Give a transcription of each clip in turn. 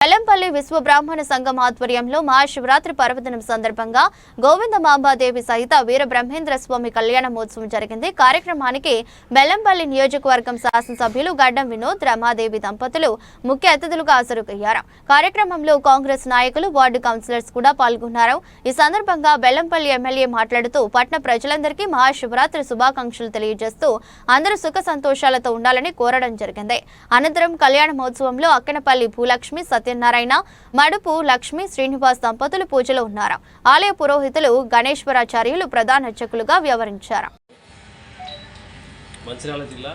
వెల్లంపల్లి విశ్వ బ్రాహ్మణ సంఘం ఆధ్వర్యంలో మహాశివరాత్రి పర్వదినం సందర్భంగా గోవిందమాంబాదేవి సహిత వీర బ్రహ్మేంద్ర స్వామి కళ్యాణ మహోత్సవం జరిగింది. కార్యక్రమానికి వెల్లంపల్లి నియోజకవర్గం శాసనసభ్యులు గడ్డం వినోద్, రమాదేవి దంపతులు ముఖ్య అతిథులుగా హాజరయ్యారు. కార్యక్రమంలో కాంగ్రెస్ నాయకులు, వార్డు కౌన్సిలర్స్ కూడా పాల్గొన్నారు. ఈ సందర్భంగా వెల్లంపల్లి ఎమ్మెల్యే మాట్లాడుతూ పట్టణ ప్రజలందరికీ మహాశివరాత్రి శుభాకాంక్షలు తెలియజేస్తూ అందరూ సుఖ సంతోషాలతో ఉండాలని కోరడం జరిగింది. అనంతరం కళ్యాణ మహోత్సవంలో అక్కనపల్లి భూలక్ష్మి, సత్యనారాయణ, మడుపు లక్ష్మి, శ్రీనివాస్ దంపతులు పూజలో ఉన్నారు. ఆలయ పురోహితులు గణేశ్వరాచార్యులు ప్రధాన అర్చకులుగా వ్యవహరించారు. మంచిర్యాల జిల్లా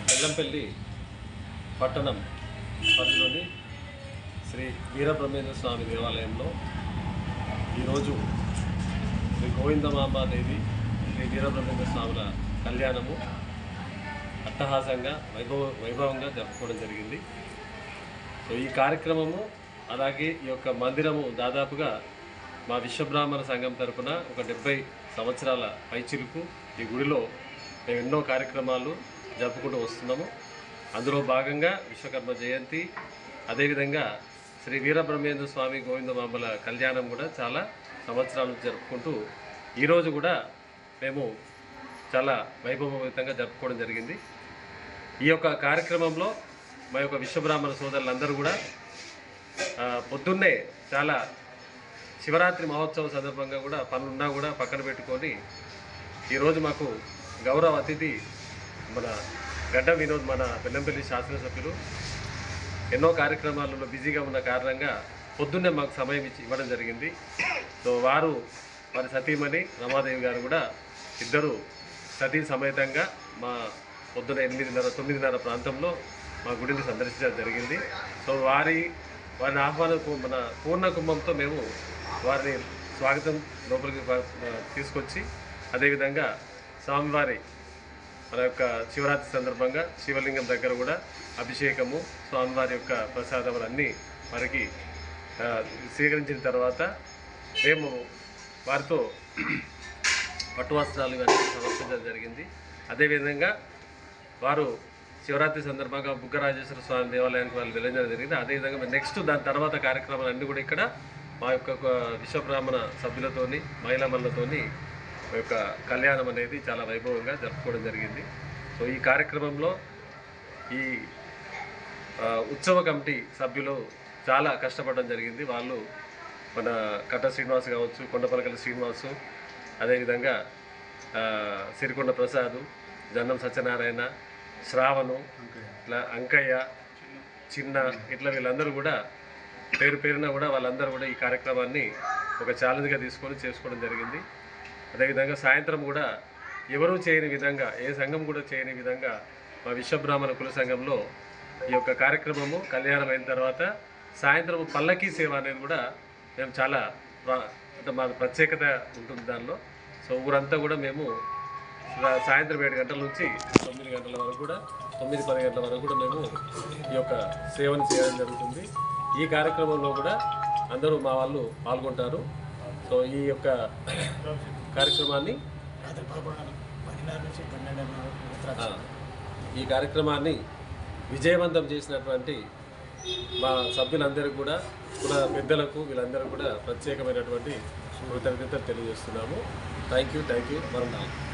వెల్లంపల్లి పట్టణం పరిధిలోని శ్రీ వీరబ్రహ్మేంద్ర స్వామి దేవాలయంలో ఈరోజు శ్రీ గోవిందమాంబాదేవి, శ్రీ వీరబ్రహ్మేంద్ర స్వాముల కళ్యాణము అట్టహాసంగా వైభవంగా జరుపుకోవడం జరిగింది. సో ఈ కార్యక్రమము అలాగే ఈ యొక్క మందిరము దాదాపుగా మా విశ్వబ్రాహ్మణ సంఘం తరపున ఒక 70 సంవత్సరాల పైచిలుకు ఈ గుడిలో మేము ఎన్నో కార్యక్రమాలు జరుపుకుంటూ వస్తున్నాము. అందులో భాగంగా విశ్వకర్మ జయంతి, అదేవిధంగా శ్రీ వీరబ్రహ్మేంద్ర స్వామి గోవిందమాంబల కళ్యాణం కూడా చాలా సంవత్సరాలు జరుపుకుంటూ ఈరోజు కూడా మేము చాలా వైభవయుతంగా జరుపుకోవడం జరిగింది. ఈ యొక్క కార్యక్రమంలో మా యొక్క విశ్వబ్రాహ్మణ సోదరులందరూ కూడా పొద్దున్నే చాలా శివరాత్రి మహోత్సవం సందర్భంగా కూడా పనులున్నా కూడా పక్కన పెట్టుకొని ఈరోజు మాకు గౌరవ అతిథి మన గడ్డం వినోద్, మన వెల్లంపల్లి శాసనసభ్యులు ఎన్నో కార్యక్రమాలలో బిజీగా ఉన్న కారణంగా పొద్దున్నే మాకు సమయం ఇవ్వడం జరిగింది. సో వారి సతీమణి రమాదేవి గారు కూడా ఇద్దరు సతీ సమేతంగా మా పొద్దున 8:30, 9:30 ప్రాంతంలో మా గుడిని సందర్శించడం జరిగింది. సో వారిని ఆహ్వానం మన పూర్ణ కుంభంతో మేము వారిని స్వాగతం లోపలికి తీసుకొచ్చి, అదేవిధంగా స్వామివారి మన యొక్క శివరాత్రి సందర్భంగా శివలింగం దగ్గర కూడా అభిషేకము, స్వామివారి యొక్క ప్రసాదములు అన్నీ వారికి స్వీకరించిన తర్వాత మేము వారితో పట్టు వస్త్రాలు ఇవన్నీ సమర్పించడం జరిగింది. అదేవిధంగా వారు శివరాత్రి సందర్భంగా బుగ్గరాజేశ్వర స్వామి దేవాలయానికి వాళ్ళు వెళ్ళడం జరిగింది. అదేవిధంగా నెక్స్ట్ దాని తర్వాత కార్యక్రమాలన్నీ కూడా ఇక్కడ మా యొక్క విశ్వబ్రాహ్మణ సభ్యులతోని, మహిళలతోని మా యొక్క కళ్యాణం అనేది చాలా వైభవంగా జరుపుకోవడం జరిగింది. సో ఈ కార్యక్రమంలో ఈ ఉత్సవ కమిటీ సభ్యులు చాలా కష్టపడడం జరిగింది. వాళ్ళు మన కట్ట శ్రీనివాస్ కావచ్చు, కొండపలకల శ్రీనివాసు, అదేవిధంగా సిరికొండ ప్రసాదు, జన్నం సత్యనారాయణ, శ్రావణు, ఇట్లా అంకయ్య, చిన్న, ఇట్లా వీళ్ళందరూ కూడా పేరున కూడా వాళ్ళందరూ కూడా ఈ కార్యక్రమాన్ని ఒక ఛాలెంజ్గా తీసుకొని చేసుకోవడం జరిగింది. అదేవిధంగా సాయంత్రం కూడా ఎవరూ చేయని విధంగా, ఏ సంఘం కూడా చేయని విధంగా మా విశ్వబ్రాహ్మణ కుల సంఘంలో ఈ యొక్క కార్యక్రమము కళ్యాణం అయిన తర్వాత సాయంత్రం పల్లకీ సేవ అనేది కూడా మేము చాలా మా ప్రత్యేకత ఉంటుంది దానిలో. సో ఊరంతా కూడా మేము సాయంత్రం 7 గంటల నుంచి 9 గంటల వరకు కూడా, 9-10 గంటల వరకు కూడా మేము ఈ యొక్క సేవను చేయడం జరుగుతుంది. ఈ కార్యక్రమంలో కూడా అందరూ మా వాళ్ళు పాల్గొంటారు. సో ఈ యొక్క కార్యక్రమాన్ని విజయవంతం చేసినటువంటి మా సభ్యులందరికీ కూడా, కుల పెద్దలకు, వీళ్ళందరూ కూడా ప్రత్యేకమైనటువంటి కృతజ్ఞతలు తెలియజేస్తున్నాము. Thank you. వరుణ్.